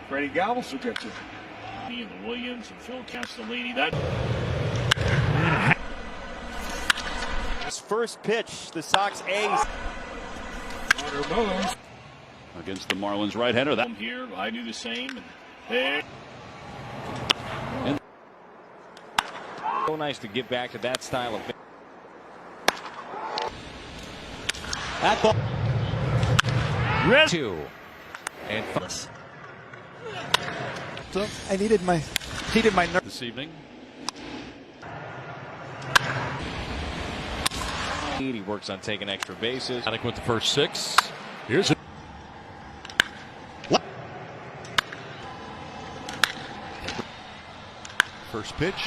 Freddie Galvis will get you. And the Williams and Phil Castellini. That his first pitch, the Sox ace. Against the Marlins right-hander. That here, I do the same. And so nice to get back to that style of. That ball. Red 2 and so I needed my nerve this evening. he works on taking extra bases. Paddock with the first 6. Here's it. First pitch.